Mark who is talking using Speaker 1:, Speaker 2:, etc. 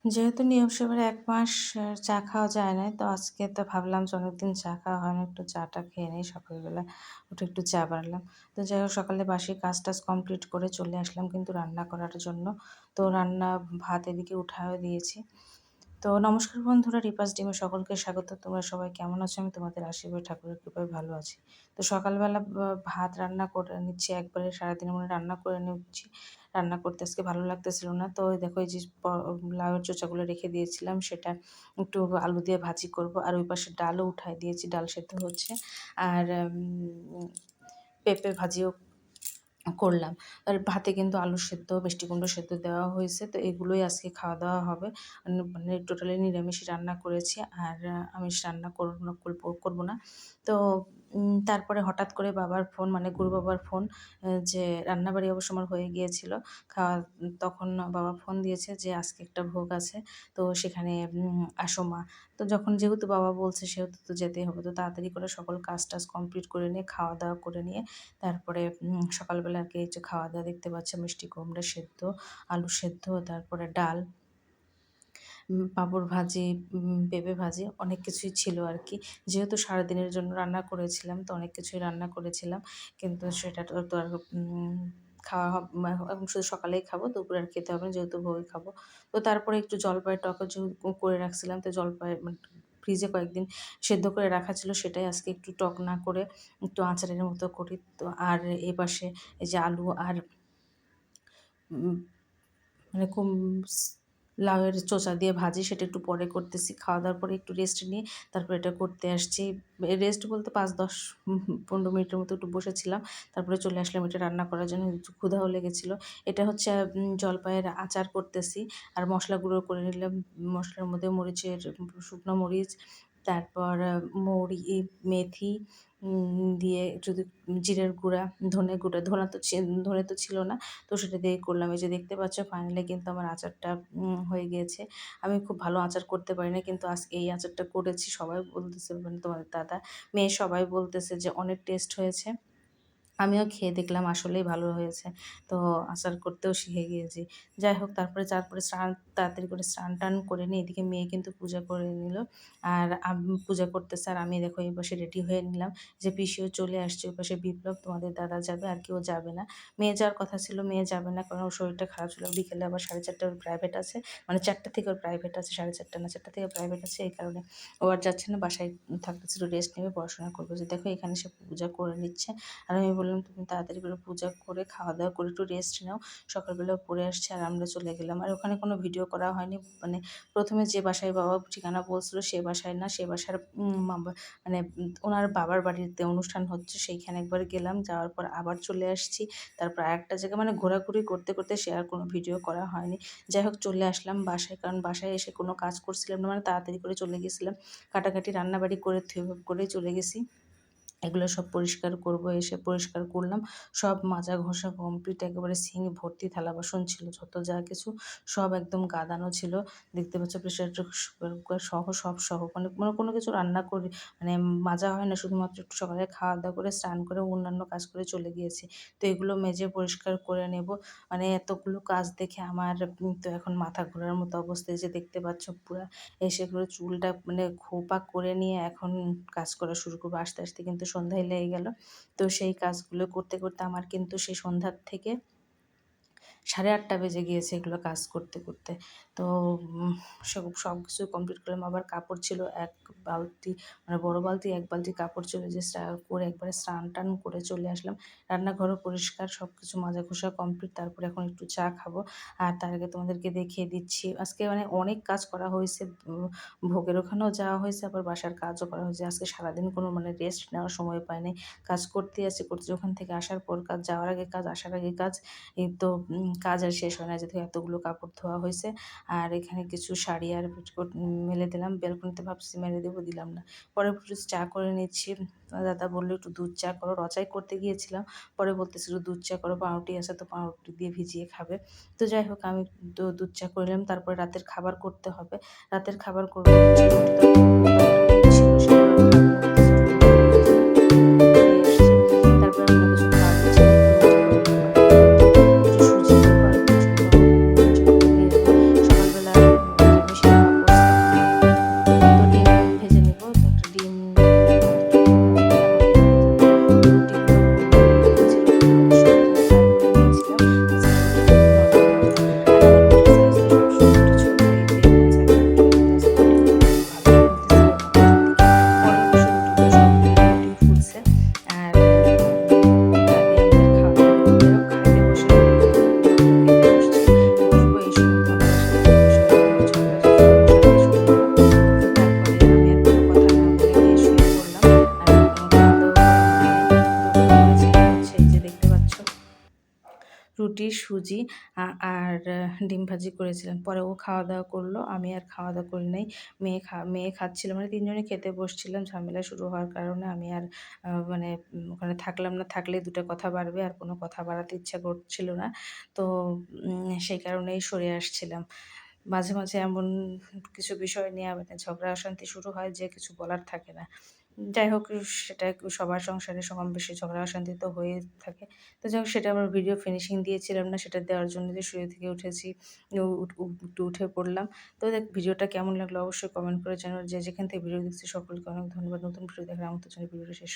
Speaker 1: যেহেতু নিয়ম-সামে ১ মাস চা খাওয়া যায় নাই, তো আজকে তো ভাবলাম যে অনেকদিন চা খাওয়া হয় না, একটু চাটা খেয়ে নেই। সকালবেলা উঠে একটু চা বানালাম। তো যাই হোক সকালে বাসি কাজ-টাজ কমপ্লিট করে চলে আসলাম কিন্তু রান্না করার জন্য। তো ভাত এদিকে উঠায়ও দিয়েছি। তো নমস্কার বন্ধুরা, রিপাস ডিমে সকলকে স্বাগত। তোমরা সবাই কেমন আছো? আমি তোমাদের আশীর্বাদ ঠাকুরের কৃপায় ভালো আছি। তো সকালবেলা ভাত রান্না করে নিচ্ছি একবারে সারাদিনের মধ্যে রান্না করে নিচ্ছি। রান্না করতে আজকে ভালো লাগতেছিল না। তো ওই দেখো এই যে লাউয়ের চোচাগুলো রেখে দিয়েছিলাম সেটা একটু আলু দিয়ে ভাজি করব। আর ওই পাশে ডালও উঠায় দিয়েছি, ডাল সেদ্ধ হচ্ছে। আর পেঁপে ভাজিও করলাম। আর ভাতে কিন্তু আলু সেদ্ধ, মিষ্টি কুমড়ো সেদ্ধ দেওয়া হয়েছে। তো এগুলোই আজকে খাওয়া-দাওয়া হবে। মানে টোটালি নিরামিষই রান্না করেছি। আর আমিষ রান্না করব না। তো তারপরে হঠাৎ করে বাবার ফোন মানে গুরু বাবার ফোন যে রান্নাবাড়ি অবশ্য আমার হয়ে গিয়েছিল। খাওয়া তখন বাবা ফোন দিয়েছে যে, "আজকে একটা ভোগ আছে। তো সেখানে আসো মা।" তো যেহেতু বাবা বলছে সেহেতু তো যেতেই হবে। তো তাড়াতাড়ি করে সকল কাজ-টাজ কমপ্লিট করে নিয়ে খাওয়া-দাওয়া করে নিয়ে তারপরে সকালবেলা আরকি এই যে খাওয়া-দাওয়া দেখতে পাচ্ছ মিষ্টি কুমড়া সেদ্ধ, আলু সেদ্ধ, তারপরে ডাল, পাঁপড় ভাজি, পেঁপে ভাজি অনেক কিছুই ছিল আরকি। যেহেতু সারাদিনের জন্য রান্না করেছিলাম তো অনেক কিছুই রান্না করেছিলাম। কিন্তু সেটা তো আর খাওয়া এখন শুধু সকালেই খাবো, দুপুরে আর খেতে হবে না যেহেতু ভোগে খাবো। তো তারপরে একটু জলপাইয়ের টকও করে রাখছিলাম তো জলপাই ফ্রিজে কয়েকদিন সেদ্ধ করে রাখা ছিল সেটাই আজকে একটু টক না করে একটু আচারের মতো করি। তো আর এপাশে এই যে আলু আর উম মানে লাউয়ের চোচা দিয়ে ভাজি সেটা একটু পরে করতেছি। খাওয়া-দাওয়ার পরে একটু রেস্ট নিয়ে তারপরে এটা করতে আসছি। রেস্ট বলতে ৫-১০ ১৫ মিনিটের মতো একটু বসেছিলাম। তারপরে চলে আসলাম এটা রান্না করার জন্য। একটু ক্ষুধাও লেগেছিল। এটা হচ্ছে জলপাইয়ের আচার করতেছি। আর মসলা গুঁড়ো করে নিলাম। মসলার মধ্যে শুকনো মরিচ, তারপর মেথি দিয়ে যদি জিরের গুঁড়া, ধনে তো ছিল না। তো সেটা দিয়ে করলাম। এই যে দেখতে পাচ্ছ ফাইনালি কিন্তু আমার আচারটা হয়ে গিয়েছে। আমি খুব ভালো আচার করতে পারি না কিন্তু আজকে এই আচারটা করেছি। সবাই বলতেছে মানে তোমাদের দাদা, মেয়ে সবাই বলতেছে যে অনেক টেস্ট হয়েছে। আমিও খেয়ে দেখলাম আসলেই ভালো হয়েছে। তো আচার করতেও শিখে গিয়েছি। যাই হোক তারপরে তাড়াতাড়ি করে স্নান-টান করে নিয়ে এদিকে মেয়ে কিন্তু পূজা করে নিল। আর পূজা করতেছে আর আমি দেখো এই পাশে রেডি হয়ে নিলাম যে পিসিও চলে আসছে। ওই পাশে বিপ্লব, তোমাদের দাদা যাবে আর কেউ যাবে না। মেয়ে যাওয়ার কথা ছিল, মেয়ে যাবে না কারণ ওর শরীরটা খারাপ ছিল। বিকেলে আবার 4:30 ওর প্রাইভেট আছে। মানে 4টা থেকে ওর প্রাইভেট আছে, 4:30 না 4টা থেকে প্রাইভেট আছে এই কারণে ও আর যাচ্ছে না। বাসায় থাকতেছিল, রেস্ট নেবে, পড়াশোনা করবে। যে দেখো এখানে সে পূজা করে নিচ্ছে। আর আমি বললাম, "তুমি তাড়াতাড়ি করে পূজা করে খাওয়া-দাওয়া করে একটু রেস্ট নাও।" সকালবেলা পড়ে আসছে আর আমরা চলে গেলাম। আর ওখানে কোনো ভিডিও করা হয়নি। মানে ১ম এ যে বাসায় বাবা ঠিকানা বলছিল সে বাসায় না, সে বাসার মানে উনার বাবার বাড়িতে অনুষ্ঠান হচ্ছে সেইখানে একবার গেলাম। যাওয়ার পর আবার চলে আসছি। তারপর আরেকটা জায়গায় মানে ঘোরাঘুরি করতে সে আর কোনো ভিডিও করা হয়নি। যাই হোক চলে আসলাম বাসায়। কারণ বাসায় এসে কোনো কাজ করছিলাম না মানে তাড়াতাড়ি করে চলে গেছিলাম। কাটাকাটি রান্নাবাড়ি করেই চলে গেছি। এগুলো সব পরিষ্কার করব। এসে পরিষ্কার করলাম। সব মাজা ঘষা কমপ্লিট, একেবারে সিঙ্ক ভর্তি থালা-বাসন ছিল। যত যা কিছু সব একদম গাদানো ছিল। দেখতে পাচ্ছ প্রেশার কুকার সহ সব সহ মানে কোনো কিছু রান্না করি মানে মাজা হয় না। শুধুমাত্র একটু সকালে খাওয়া-দাওয়া করে স্নান করে অন্যান্য কাজ করে চলে গিয়েছি। তো এগুলো মেজে পরিষ্কার করে নেব। মানে এতগুলো কাজ দেখে আমার তো এখন মাথা ঘোরার মতো অবস্থা। এই যে দেখতে পাচ্ছ পুরা এসে পুরো চুলটা মানে খোপা করে নিয়ে এখন কাজ করা শুরু করব। আসতে কিন্তু সন্ধ্যায় লেগে গেল। তো সেই কাজগুলো করতে আমার কিন্তু সেই সন্ধ্যার থেকে 8:30 বেজে গিয়েছে এগুলো কাজ করতে। তো সবকিছু কমপ্লিট করলাম। আবার কাপড় ছিল ১ বালতি মানে বড় বালতি ১ বালতি কাপড় ছিল যে করে একবারে স্নান-টান করে চলে আসলাম। রান্নাঘরও পরিষ্কার, সবকিছু মাজা ঘষা কমপ্লিট। তারপরে এখন একটু চা খাবো। আর তার আগে তোমাদেরকে দেখিয়ে দিচ্ছি। আজকে মানে অনেক কাজ করা হয়েছে। ভোগের ওখানেও যাওয়া হয়েছে, আবার বাসার কাজও করা হয়েছে। আজকে সারাদিন কোনো মানে রেস্ট নেওয়ার সময় পাই নাই। কাজ করতেই আছি, ওখান থেকে আসার পর কাজ, যাওয়ার আগে কাজ, আসার আগে কাজ। এই তো কাজ আর শেষ হয় না যেহেতু এতগুলো কাপড় ধোয়া হয়েছে। আর এখানে কিছু শাড়ি আর পেটিকোট মেলে দিলাম। ব্যালকনিতে ভাবছি মেলে দেবো, দিলাম না। পরে একটু চা করে নিচ্ছি। দাদা বলল একটু দুধ চা করো। রচাই করতে গিয়েছিলাম। পরে বলতেছিল দুধ চা করো, পাউরুটি আছে তো পাউরুটি দিয়ে ভিজিয়ে খাবে। তো যাই হোক আমি দুধ চা করে নিলাম। তারপরে রাতের খাবার করতে হবে। রাতের খাবার করব হচ্ছে রুটি তরকারি ছিল সেগুলো আমি ভাবলাম তারপরে অন্য কিছু কাজ আছে। একটু সুজি দেবো আর কিছু সকালবেলা সুজি আর ডিম ভাজি করেছিলাম। পরে ও খাওয়া-দাওয়া করলো। আমি আর খাওয়া-দাওয়া করি নাই। মেয়ে খাচ্ছিল, মানে ৩ জনে খেতে বসছিলাম। ঝামেলা শুরু হওয়ার কারণে আমি আর মানে ওখানে থাকলাম না। থাকলেই ২ টা কথা বাড়বে, আর কোনো কথা বাড়াতে ইচ্ছা করছিল না। তো সেই কারণেই সরে আসছিলাম। মাঝে, মাঝে এমন কিছু বিষয় নিয়ে মানে ঝগড়া অশান্তি শুরু হয় যে কিছু বলার থাকে না। যাই হোক, সেটা সবার সংসারে কম বেশি ঝগড়া অশান্তি তো হয়ে থাকে। তো যাই হোক, সেটা আমার ভিডিও ফিনিশিং দিয়েছিলাম না। সেটা দেওয়ার জন্য যে শুয়ে থেকে উঠেছি, উ উঠ একটু উঠে পড়লাম। তো ভিডিওটা কেমন লাগলো অবশ্যই কমেন্ট করে জানাবেন। যে যেখান থেকে ভিডিও দেখছি সকলকে অনেক ধন্যবাদ। নতুন ভিডিও দেখার আমন্ত্রণ জানিয়ে ভিডিওটা শেষ